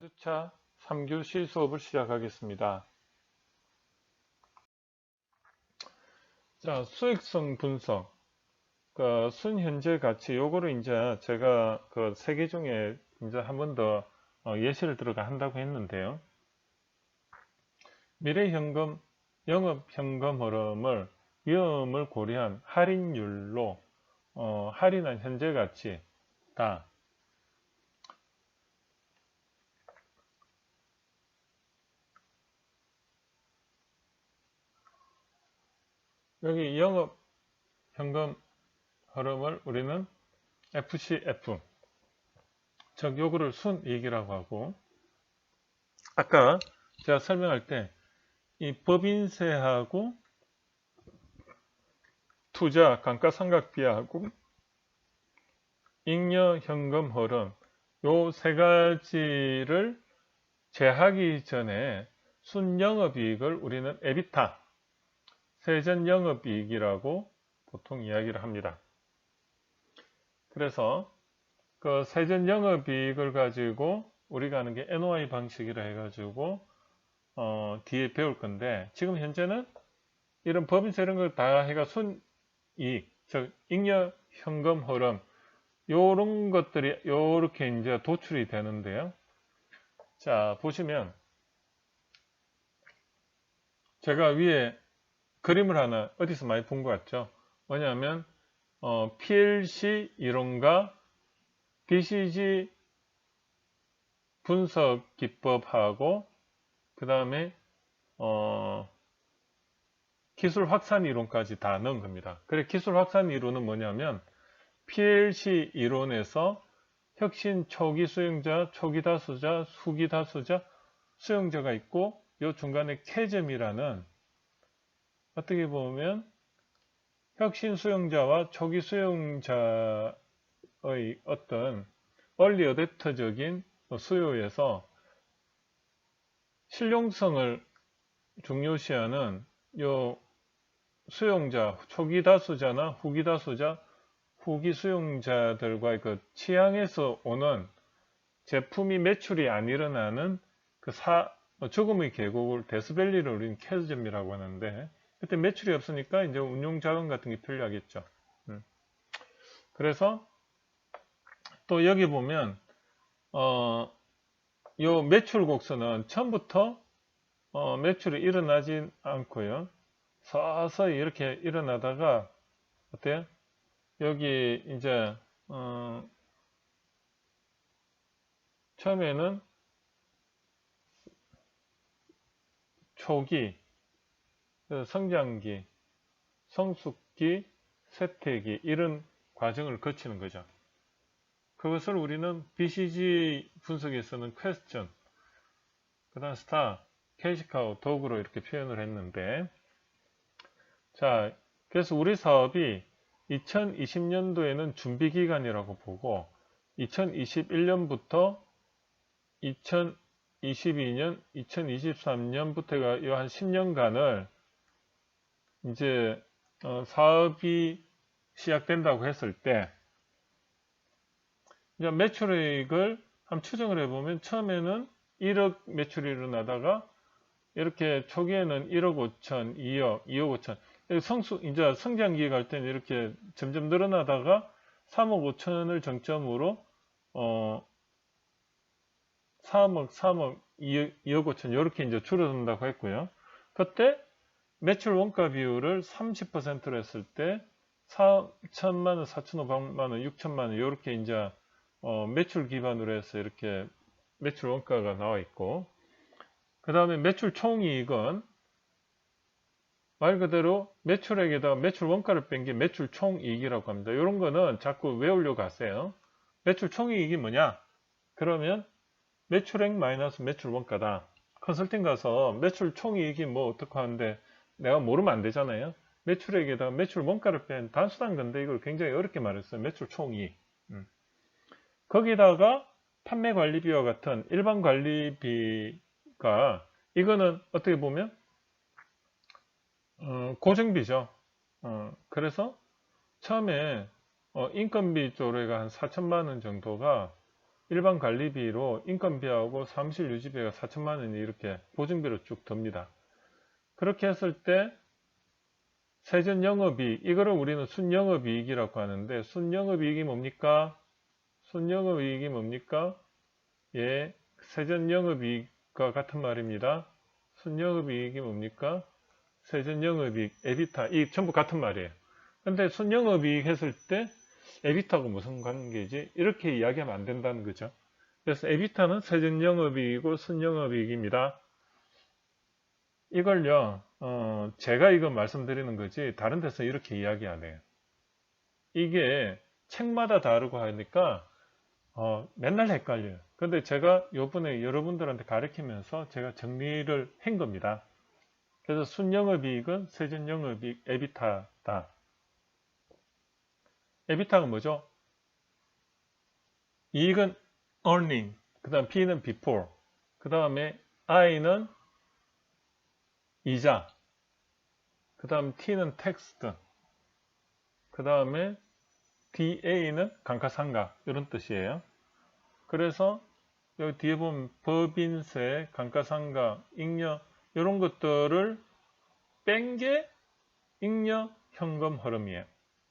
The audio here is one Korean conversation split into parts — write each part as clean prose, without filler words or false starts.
주차 3교시 수업을 시작하겠습니다. 자, 수익성 분석, 순현재 가치, 요거를 이제 제가 그 세 개 중에 이제 한 번 더 예시를 들어가 한다고 했는데요. 미래현금, 영업현금 흐름을 위험을 고려한 할인율로 할인한 현재 가치다. 여기 영업 현금 흐름을 우리는 FCF, 즉 요거를 순이익이라고 하고, 아까 제가 설명할 때 이 법인세하고 투자 감가상각비하고 잉여 현금 흐름 요 세 가지를 제하기 전에 순영업이익을 우리는 에비타, 세전영업이익이라고 보통 이야기를 합니다. 그래서 그 세전영업이익을 가지고 우리가 하는 게 NOI 방식이라 해가지고 뒤에 배울 건데, 지금 현재는 이런 법인세 이런 걸 다 해가 순이익, 즉 잉여 현금 흐름 요런 것들이 요렇게 이제 도출이 되는데요. 자, 보시면 제가 위에 그림을 하나 어디서 많이 본 것 같죠? 뭐냐면 PLC 이론과 BCG 분석 기법하고 그 다음에 기술 확산 이론까지 다 넣은 겁니다. 그래, 기술 확산 이론은 뭐냐면 PLC 이론에서 혁신 초기 수용자, 초기 다수자, 후기 다수자, 수용자가 있고 요 중간에 캐점이라는, 어떻게 보면 혁신 수용자와 초기 수용자의 어떤 얼리 어댑터적인 수요에서 실용성을 중요시하는 요 수용자, 초기 다수자나 후기 다수자, 후기 수용자들과의 그 취향에서 오는 제품이 매출이 안 일어나는 그 죽음의 계곡을 데스밸리를 우리는 캐점이라고 하는데, 그때 매출이 없으니까 이제 운용 자금 같은 게 필요하겠죠. 그래서 또 여기 보면 요 매출 곡선은 처음부터 매출이 일어나진 않고요. 서서히 이렇게 일어나다가 어때요? 여기 이제 처음에는 초기, 성장기, 성숙기, 쇠퇴기 이런 과정을 거치는 거죠. 그것을 우리는 BCG 분석에서는 퀘스천, 그 다음 스타, 캐시카우, 도구로 이렇게 표현을 했는데, 자, 그래서 우리 사업이 2020년도에는 준비기간이라고 보고 2021년부터 2022년, 2023년부터가 이 한 10년간을 이제 사업이 시작된다고 했을 때, 이제 매출액을 한번 추정을 해보면 처음에는 1억 매출이 일어나다가 이렇게 초기에는 1억 5천, 2억, 2억 5천, 이제 성장기에 갈 때는 이렇게 점점 늘어나다가 3억 5천을 정점으로 3억, 2억 5천 이렇게 이제 줄어든다고 했고요. 그때 매출 원가 비율을 30%로 했을 때 4천만 원, 4,500만 원, 6천만 원 이렇게 이제 매출 기반으로 해서 이렇게 매출 원가가 나와 있고, 그 다음에 매출 총이익은 말 그대로 매출액에다가 매출 원가를 뺀 게 매출 총이익이라고 합니다. 이런 거는 자꾸 외우려고 하세요. 매출 총이익이 뭐냐? 그러면 매출액 마이너스 매출 원가다. 컨설팅 가서 매출 총이익이 뭐 어떻게 하는데 내가 모르면 안 되잖아요. 매출액에다가 매출 원가를 뺀 단순한 건데 이걸 굉장히 어렵게 말했어요. 매출 총이익. 거기다가 판매 관리비와 같은 일반 관리비가, 이거는 어떻게 보면 고정비죠. 그래서 처음에 인건비 쪽으로가 한 4천만 원 정도가 일반 관리비로 인건비하고 사무실 유지비가 4천만 원이 이렇게 보증비로 쭉 듭니다. 그렇게 했을 때 세전 영업이익, 이거를 우리는 순영업이익이라고 하는데, 순영업이익이 뭡니까? 순영업이익이 뭡니까? 예, 세전 영업이익과 같은 말입니다. 순영업이익이 뭡니까? 세전 영업이익, 에비타, 이 전부 같은 말이에요. 근데 순영업이익 했을 때 에비타하고 무슨 관계지? 이렇게 이야기하면 안 된다는 거죠. 그래서 에비타는 세전 영업이익이고 순영업이익입니다. 이걸요, 제가 이거 말씀드리는 거지 다른 데서 이렇게 이야기 안 해요. 이게 책마다 다르고 하니까 맨날 헷갈려요. 근데 제가 요번에 여러분들한테 가르치면서 제가 정리를 한 겁니다. 그래서 순영업이익은 세전영업이익 에비타다. 에비타가 뭐죠? 이익은 earning, 그 다음 B는 before, 그 다음에 I는 이자, 그 다음 T는 text, 그 다음에 DA는 감가상각, 이런 뜻이에요. 그래서 여기 뒤에 보면 법인세, 감가상각, 잉여 이런 것들을 뺀 게 잉여 현금 흐름이에요.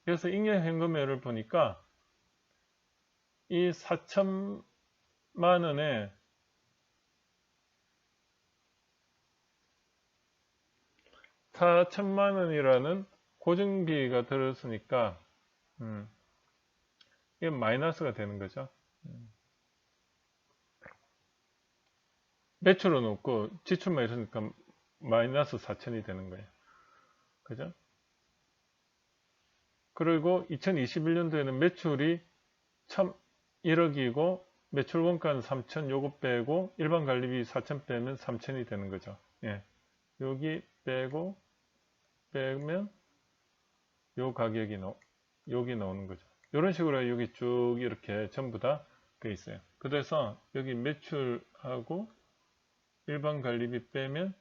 그래서 잉여 현금흐름을 보니까 이 4천만 원에 4천만 원이라는 고정비가 들었으니까 이게 마이너스가 되는 거죠. 매출은 없고 지출만 있으니까 마이너스 4천이 되는 거예요. 그죠? 그리고 2021년도에는 매출이 1억이고 매출 원가는 3천, 요거 빼고 일반 관리비 4천 빼면 3천이 되는 거죠. 예. 여기 빼고 빼면 요 가격이 여기 나오는 거죠. 이런 식으로 여기 쭉 이렇게 전부 다 돼 있어요. 그래서 여기 매출하고 일반 관리비 빼면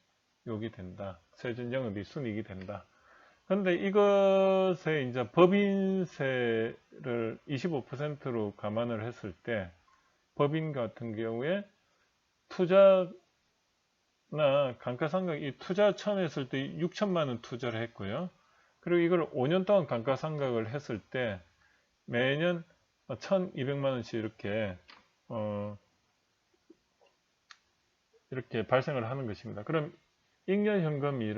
여기 된다. 세전 영업이 순이익이 된다. 근데 이것에 이제 법인세를 25%로 감안을 했을 때 법인 같은 경우에 투자나 감가상각, 이 투자 처음 했을 때 6천만 원 투자를 했고요. 그리고 이걸 5년 동안 감가상각을 했을 때 매년 1,200만 원씩 이렇게 발생을 하는 것입니다. 그럼 잉여 현금이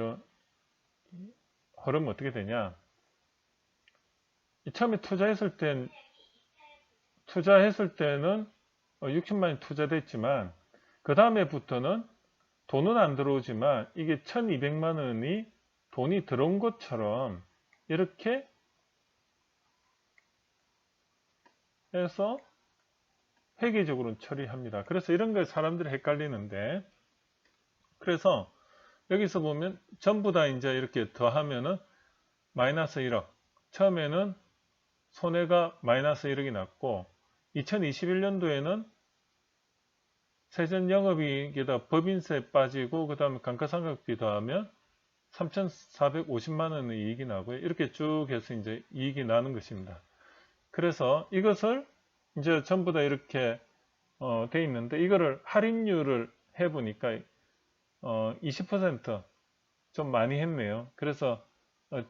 흐름은 어떻게 되냐? 처음에 투자했을 때는 6천만 원이 투자됐지만 그 다음에부터는 돈은 안 들어오지만 이게 1,200만 원이 돈이 들어온 것처럼 이렇게 해서 회계적으로 처리합니다. 그래서 이런 걸 사람들이 헷갈리는데, 그래서 여기서 보면 전부 다 이제 이렇게 더하면은 마이너스 1억. 처음에는 손해가 마이너스 1억이 났고 2021년도에는 세전 영업이익에다 법인세 빠지고 그 다음에 감가상각비 더하면 3,450만 원의 이익이 나고요. 이렇게 쭉 해서 이제 이익이 나는 것입니다. 그래서 이것을 이제 전부 다 이렇게 돼 있는데 이거를 할인율을 해보니까 20% 많이 했네요. 그래서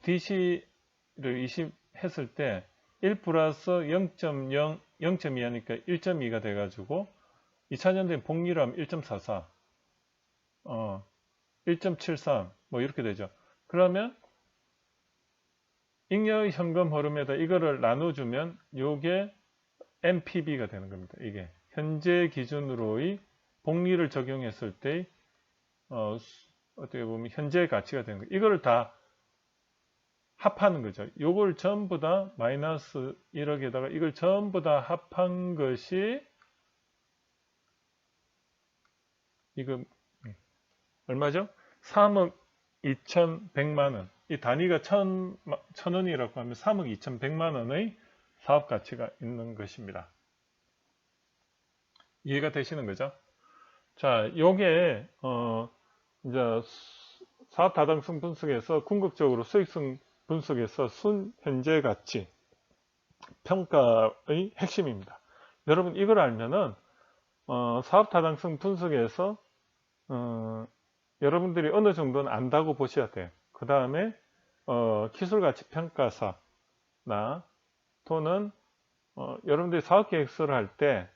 DC를 20 했을 때 1 플러스 0.0, 0.2 하니까 1.2가 돼가지고 2000년도에 복리하면 1.44, 1.73 뭐 이렇게 되죠. 그러면 잉여 현금 흐름에다 이거를 나눠주면 요게 NPV가 되는 겁니다. 이게 현재 기준으로의 복리를 적용했을 때 어떻게 보면 현재 가치가 되는 거예요. 이거를 다 합하는 거죠. 요걸 전부 다 마이너스 1억에다가 이걸 전부 다 합한 것이 이거 얼마죠? 3억 2,100만 원. 이 단위가 1,000원이라고 하면 3억 2,100만 원의 사업 가치가 있는 것입니다. 이해가 되시는 거죠? 자, 요게 이제 사업 타당성 분석에서 궁극적으로 수익성 분석에서 순현재 가치 평가의 핵심입니다. 여러분 이걸 알면은 사업 타당성 분석에서 여러분들이 어느 정도는 안다고 보셔야 돼요. 그 다음에 기술가치평가서나 또는 여러분들이 사업계획서를 할 때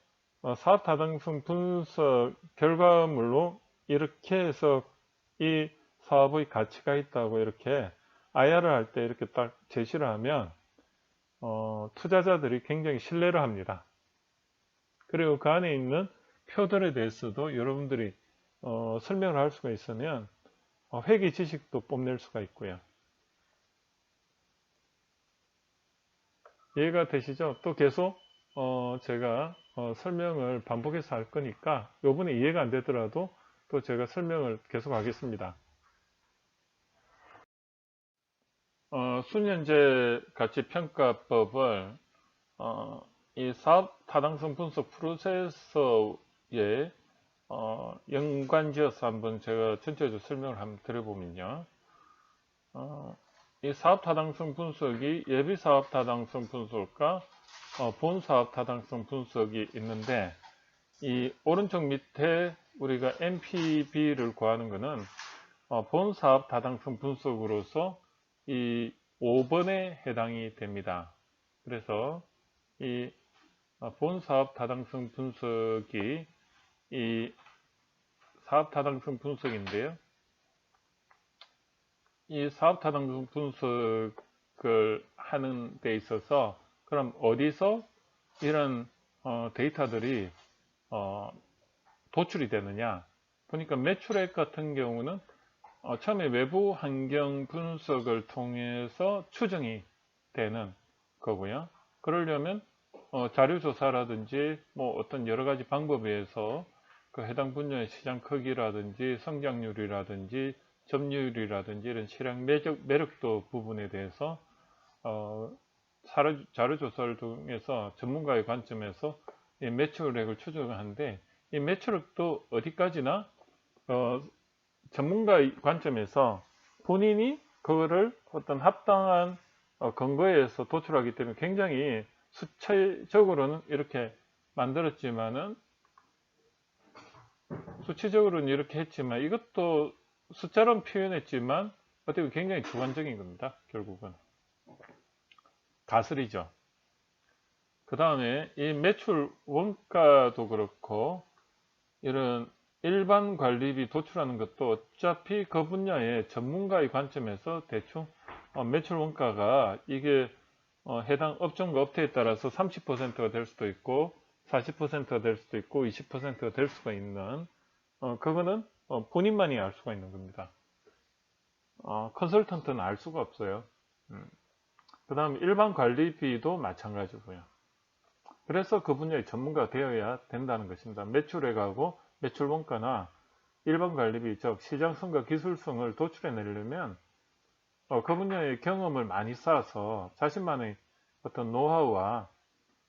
사업 타당성 분석 결과물로 이렇게 해서 이 사업의 가치가 있다고 이렇게 IR을 할 때 이렇게 딱 제시를 하면 투자자들이 굉장히 신뢰를 합니다. 그리고 그 안에 있는 표들에 대해서도 여러분들이 설명을 할 수가 있으면 회계 지식도 뽐낼 수가 있고요. 이해가 되시죠? 또 계속 제가 설명을 반복해서 할 거니까 요번에 이해가 안 되더라도 또 제가 설명을 계속 하겠습니다. 순현재 가치평가법을 이 사업 타당성 분석 프로세서에 연관지어서 한번 제가 전체적으로 설명을 한번 드려보면요. 이 사업 타당성 분석이 예비 사업 타당성 분석과 본 사업 타당성 분석이 있는데, 이 오른쪽 밑에 우리가 NPV를 구하는 것은 본 사업 타당성 분석으로서 이 5번에 해당이 됩니다. 그래서 이 본 사업 타당성 분석이 이 사업 타당성 분석인데요. 이 사업 타당성 분석을 하는 데 있어서 그럼 어디서 이런 데이터들이 도출이 되느냐 보니까 매출액 같은 경우는 처음에 외부 환경 분석을 통해서 추정이 되는 거고요. 그러려면 자료조사라든지 뭐 어떤 여러 가지 방법에 의해서 그 해당 분야의 시장 크기라든지 성장률이라든지 점유율이라든지 이런 시장 매력도 부분에 대해서 자료조사를 통해서 전문가의 관점에서 이 매출액을 추정하는데, 이 매출액도 어디까지나 전문가의 관점에서 본인이 그거를 어떤 합당한 근거에 의해서 도출하기 때문에 굉장히 수치적으로는 이렇게 만들었지만은 수치적으로는 이렇게 했지만 이것도 숫자로 표현했지만 어떻게 굉장히 주관적인 겁니다. 결국은 다스리죠. 그 다음에 이 매출 원가도 그렇고 이런 일반 관리비 도출하는 것도 어차피 그 분야의 전문가의 관점에서 대충 매출 원가가 이게 해당 업종과 업태에 따라서 30%가 될 수도 있고 40%가 될 수도 있고 20%가 될 수가 있는 그거는 본인만이 알 수가 있는 겁니다. 컨설턴트는 알 수가 없어요. 그 다음 일반 관리비도 마찬가지고요. 그래서 그 분야의 전문가가 되어야 된다는 것입니다. 매출액하고 매출 원가나 일반 관리비, 즉 시장성과 기술성을 도출해내려면 그 분야의 경험을 많이 쌓아서 자신만의 어떤 노하우와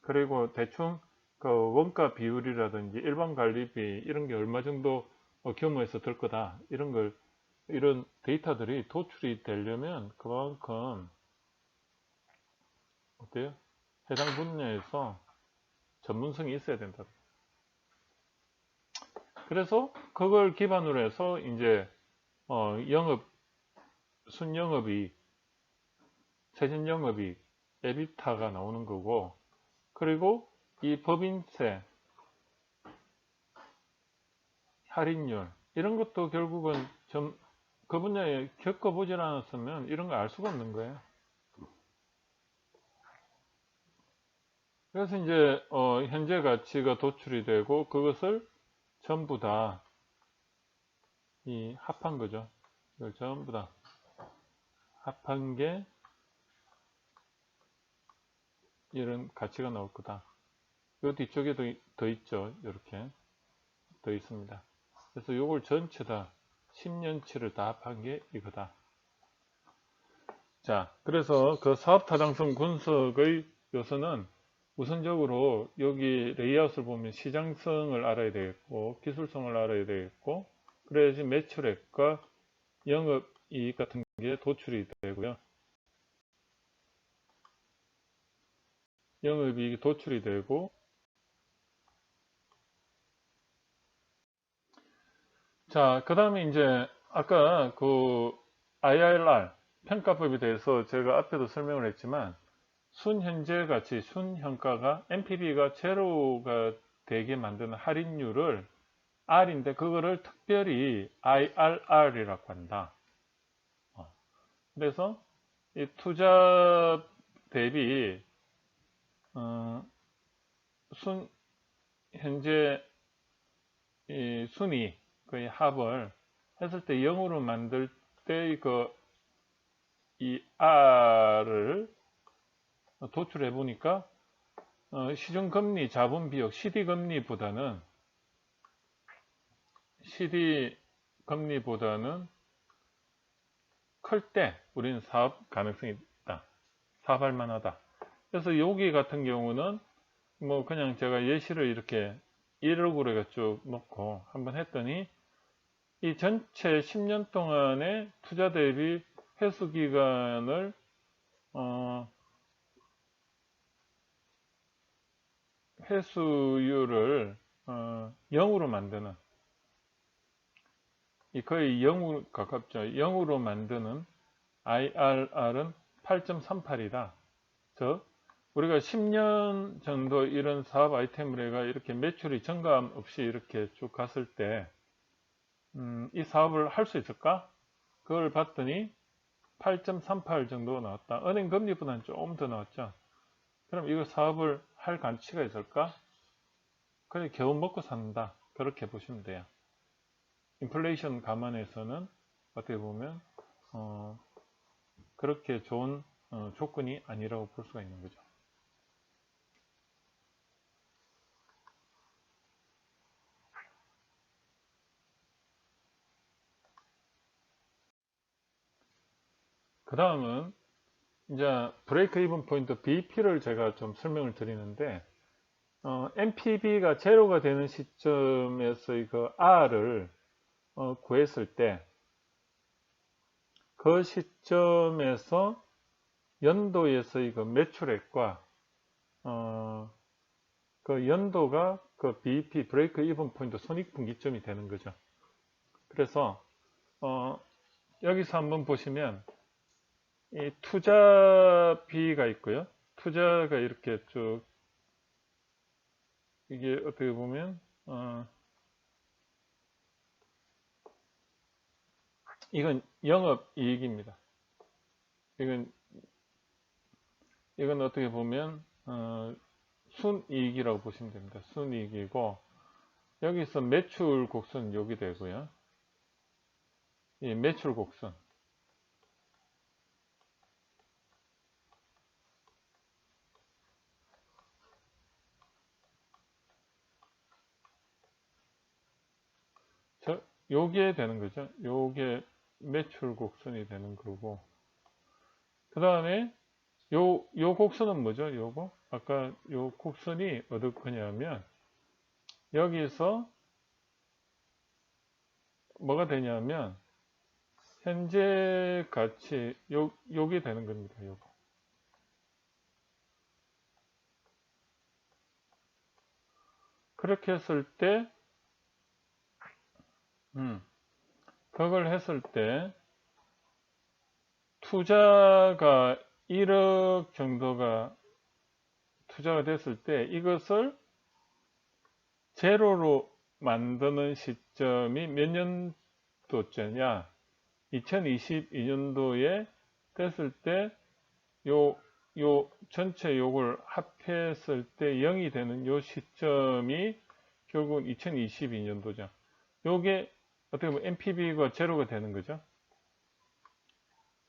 그리고 대충 그 원가 비율이라든지 일반 관리비 이런 게 얼마 정도 규모에서 들 거다 이런 데이터들이 도출이 되려면 그만큼 어때요? 해당 분야에서 전문성이 있어야 된다. 그래서 그걸 기반으로 해서 이제 순영업이익, 세전영업이익, 에비타가 나오는 거고, 그리고 이 법인세, 할인율 이런 것도 결국은 그 분야에 겪어보질 않았으면 이런 거 알 수가 없는 거예요. 그래서 이제 현재 가치가 도출이 되고 그것을 전부 다 이 합한 거죠. 이걸 전부 다 합한 게 이런 가치가 나올 거다. 이 뒤쪽에도 더 있죠. 이렇게 더 있습니다. 그래서 이걸 전체 다 10년치를 다 합한 게 이거다. 자, 그래서 그 사업 타당성 분석의 요소는 우선적으로 여기 레이아웃을 보면 시장성을 알아야 되겠고 기술성을 알아야 되겠고 그래야지 매출액과 영업이익 같은 게 도출이 되고요. 영업이익이 도출이 되고 자, 그 다음에 이제 아까 그 IRR 평가법에 대해서 제가 앞에도 설명을 했지만 순현재 가치, 순현가가 NPV가 제로가 되게 만드는 할인율을 R인데 그거를 특별히 IRR이라고 한다. 그래서 이 투자 대비 순 현재 이 순위 거의 합을 했을 때 0으로 만들 때 이 R을 도출해 보니까 시중금리 자본비용 CD 금리보다는 클 때 우리는 사업 가능성이 있다. 사업할 만하다. 그래서 여기 같은 경우는 뭐 그냥 제가 예시를 이렇게 1억으로 쭉 놓고 한번 했더니 이 전체 10년 동안의 투자 대비 회수 기간을 회수율을 0으로 만드는 거의 0으로 가깝죠. 0으로 만드는 IRR은 8.38이다. 즉 우리가 10년 정도 이런 사업 아이템을 해가 이렇게 매출이 증감 없이 이렇게 쭉 갔을 때 이 사업을 할 수 있을까? 그걸 봤더니 8.38 정도 나왔다. 은행 금리보다는 조금 더 나왔죠. 그럼 이거 사업을 할 가치가 있을까? 그냥 겨우 먹고 산다. 그렇게 보시면 돼요. 인플레이션 감안해서는 어떻게 보면 그렇게 좋은 조건이 아니라고 볼 수가 있는 거죠. 그 다음은 이제 브레이크 이븐 포인트 BP를 제가 좀 설명을 드리는데 NPV가 제로가 되는 시점에서 이거 R을 구했을 때 그 시점에서 연도에서 이거 매출액과 그 연도가 그 BEP 브레이크 이븐 포인트 손익분기점이 되는 거죠. 그래서 여기서 한번 보시면 이 투자비가 있고요. 투자가 이렇게 쭉 이게 어떻게 보면 이건 영업이익입니다. 이건 어떻게 보면 순이익이라고 보시면 됩니다. 순이익이고 여기서 매출 곡선 여기 되고요. 이 매출 곡선 요게 되는 거죠. 요게 매출 곡선이 되는 거고 그 다음에 요 곡선은 뭐죠? 요거 아까 요 곡선이 어디 거냐면 여기서 뭐가 되냐면 현재 가치 요게 되는 겁니다. 요거 그렇게 했을 때 그걸 했을 때 투자가 1억 정도가 투자가 됐을 때 이것을 제로로 만드는 시점이 몇 년도째냐? 2022년도에 됐을 때 요 전체 요걸 합했을 때 0이 되는 요 시점이 결국은 2022년도죠. 요게 어떻게 보면 NPV가 제로가 되는 거죠.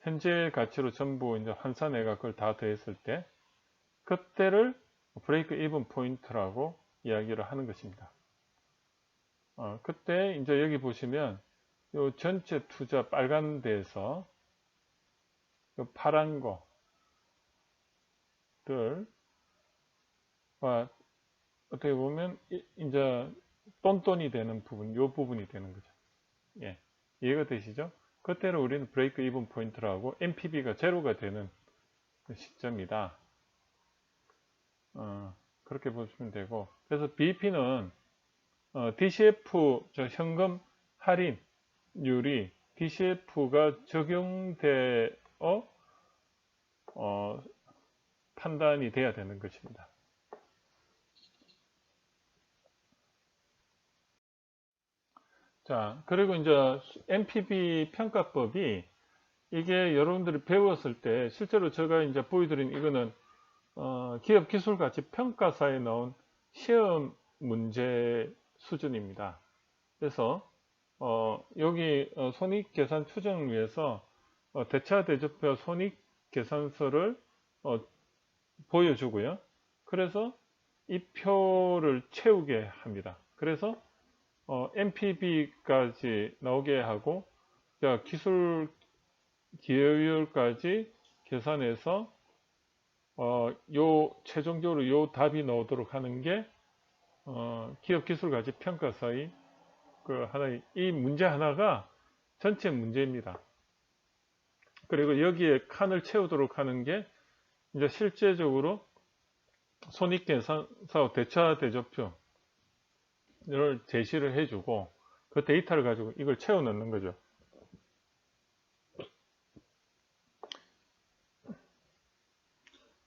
현재 가치로 전부 이제 환산해가 그걸 다 더했을 때 그때를 브레이크 이븐 포인트라고 이야기를 하는 것입니다. 그때 이제 여기 보시면 요 전체 투자 빨간 데에서 요 파란 거를 어떻게 보면 이제 똔똔이 되는 부분, 요 부분이 되는 거죠. 예, 이해가 되시죠? 그때를 우리는 브레이크 이븐 포인트라고 NPV가 제로가 되는 시점이다. 그렇게 보시면 되고 그래서 BEP는 DCF 현금 할인율이 DCF가 적용되어 판단이 돼야 되는 것입니다. 자, 그리고 이제 NPV 평가법이 이게 여러분들이 배웠을 때 실제로 제가 이제 보여드린 이거는 기업 기술 가치 평가사에 나온 시험 문제 수준입니다. 그래서 여기 손익계산 추정을 위해서 대차 대조표 손익계산서를 보여주고요. 그래서 이 표를 채우게 합니다. 그래서 NPV까지 나오게 하고 기술 기여율까지 계산해서 최종적으로 요 답이 나오도록 하는 게 기업 기술 가치 평가사의 이 문제 하나가 전체 문제입니다. 그리고 여기에 칸을 채우도록 하는 게 이제 실제적으로 손익계산서 대차 대조표를 제시를 해주고 그 데이터를 가지고 이걸 채워 넣는 거죠.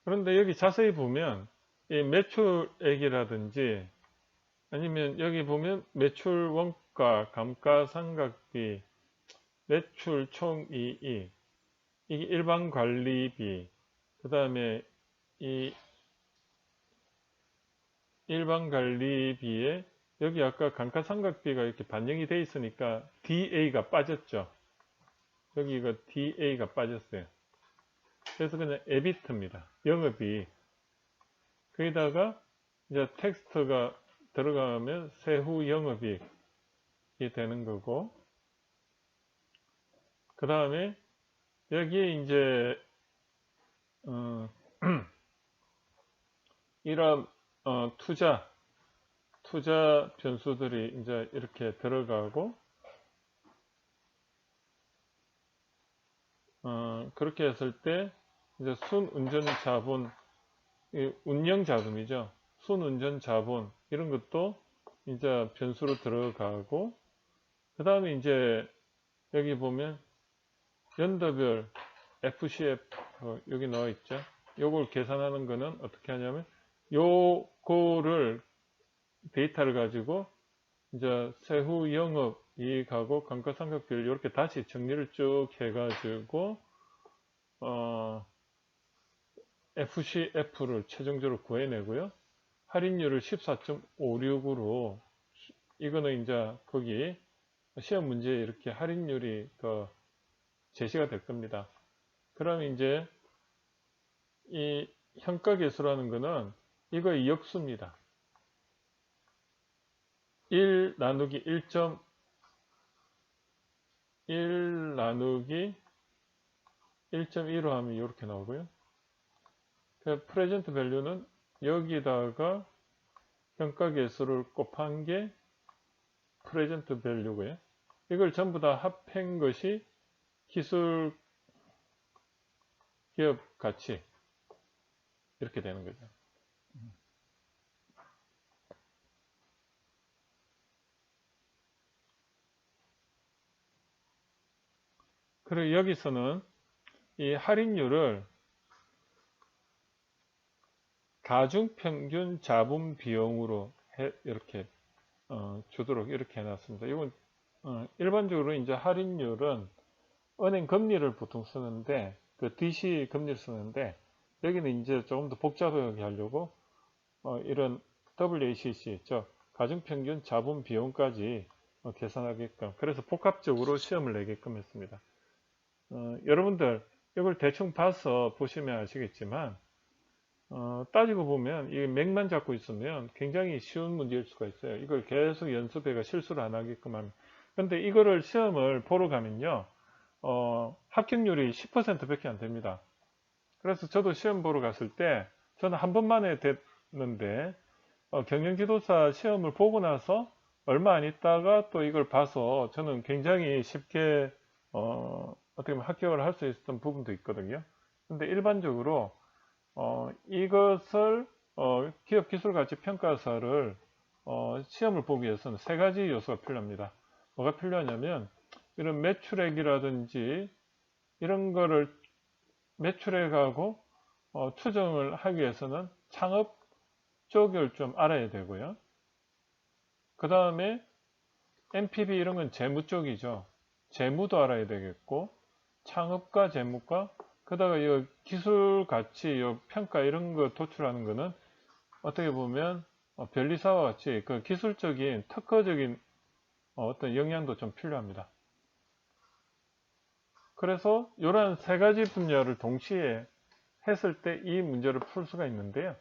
그런데 여기 자세히 보면 이 매출액이라든지 아니면 여기 보면 매출 원가, 감가상각비, 매출 총이익, 이게 일반관리비, 그 다음에 이 일반관리비에 여기 아까 감가상각비가 이렇게 반영이 돼 있으니까 DA가 빠졌죠. 여기 이거 DA가 빠졌어요. 그래서 그냥 EBIT입니다. 영업이익. 거기다가 이제 텍스트가 들어가면 세후 영업이익이 되는 거고, 그 다음에 여기에 이제 이런 투자 변수들이 이제 이렇게 들어가고 그렇게 했을 때 이제 순운전 자본, 운영 자금이죠. 순운전 자본 이런 것도 이제 변수로 들어가고, 그 다음에 이제 여기 보면 연도별 FCF 여기 나와 있죠. 요걸 계산하는 거는 어떻게 하냐면 요거를 데이터를 가지고 이제 세후 영업 이익하고 감가상각비를 이렇게 다시 정리를 쭉 해가지고 FCF를 최종적으로 구해내고요. 할인율을 14.56으로 이거는 이제 거기 시험 문제에 이렇게 할인율이 제시가 될 겁니다. 그러면 이제 이 현가계수라는 거는 이거의 역수입니다. 1 나누기 1 나누기 1.15 하면 이렇게 나오고요. 그 프레젠트 밸류는 여기다가 현가계수를 곱한 게 프레젠트 밸류고요. 이걸 전부 다 합한 것이 기술 기업 가치 이렇게 되는 거죠. 그리고 여기서는 이 할인율을 가중평균 자본 비용으로 이렇게 주도록 이렇게 해놨습니다. 이건 일반적으로 이제 할인율은 은행 금리를 보통 쓰는데 그 DC 금리를 쓰는데 여기는 이제 조금 더 복잡하게 하려고 이런 WACC 즉 가중평균 자본 비용까지 계산하게끔 그래서 복합적으로 시험을 내게끔 했습니다. 여러분들 이걸 대충 봐서 보시면 아시겠지만 따지고 보면 이 맥만 잡고 있으면 굉장히 쉬운 문제일 수가 있어요. 이걸 계속 연습해가 실수를 안 하게끔 하면. 근데 이거를 시험을 보러 가면요 합격률이 10% 밖에 안 됩니다. 그래서 저도 시험 보러 갔을 때 저는 한 번만에 됐는데 경영지도사 시험을 보고 나서 얼마 안 있다가 또 이걸 봐서 저는 굉장히 쉽게 어떻게 보면 합격을 할 수 있었던 부분도 있거든요. 근데 일반적으로 이것을 기업기술가치평가서를 시험을 보기 위해서는 세 가지 요소가 필요합니다. 뭐가 필요하냐면 이런 매출액이라든지 이런 거를 매출액하고 추정을 하기 위해서는 창업 쪽을 좀 알아야 되고요. 그 다음에 NPV 이런 건 재무 쪽이죠. 재무도 알아야 되겠고 창업과 재무과 그다가 이 기술 가치, 이 평가 이런 거 도출하는 거는 어떻게 보면 변리사와 같이 그 기술적인 특허적인 어떤 역량도 좀 필요합니다. 그래서 이러한 세 가지 분야를 동시에 했을 때 이 문제를 풀 수가 있는데요.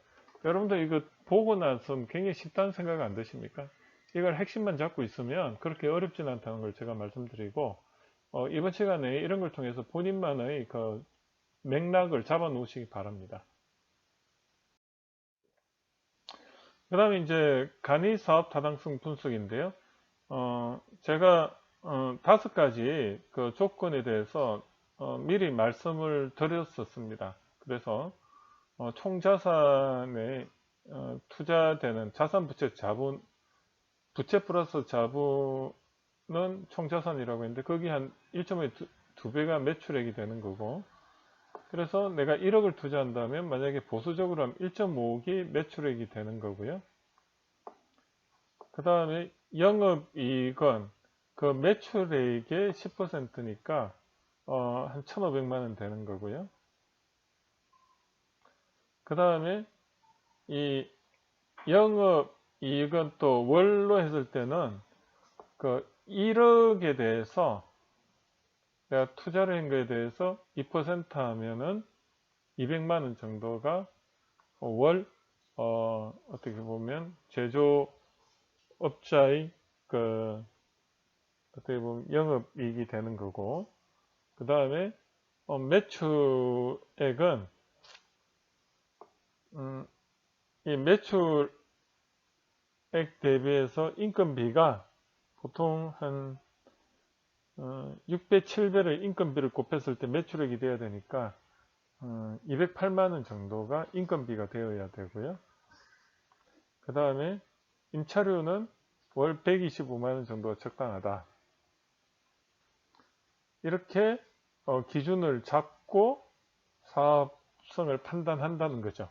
여러분들 이거 보고 나서 굉장히 쉽다는 생각 안 드십니까? 이걸 핵심만 잡고 있으면 그렇게 어렵진 않다는 걸 제가 말씀드리고 이번 시간에 이런 걸 통해서 본인만의 그 맥락을 잡아 놓으시기 바랍니다. 그 다음에 이제 간이 사업 타당성 분석인데요. 제가 5가지 그 조건에 대해서 미리 말씀을 드렸었습니다. 그래서 총자산에 투자되는 자산 부채 자본, 부채 플러스 자본은 총자산이라고 했는데 거기 한 1.5의 두 배가 매출액이 되는 거고, 그래서 내가 1억을 투자한다면 만약에 보수적으로 하면 1.5억이 매출액이 되는 거고요. 그 다음에 영업이익은 그 매출액의 10%니까 한 1,500만 원 되는 거고요. 그 다음에 이 영업이익은 또 월로 했을 때는 그 1억에 대해서 내가 투자를 한 거에 대해서 2% 하면은 200만 원 정도가 월 어떻게 보면 제조업자의 그 어떻게 보면 영업이익이 되는 거고, 그 다음에 매출액은 이 매출액 대비해서 인건비가 보통 한 6배, 7배를 인건비를 곱했을 때 매출액이 되어야 되니까 208만 원 정도가 인건비가 되어야 되고요. 그 다음에 임차료는 월 125만 원 정도가 적당하다. 이렇게 기준을 잡고 사업성을 판단한다는 거죠.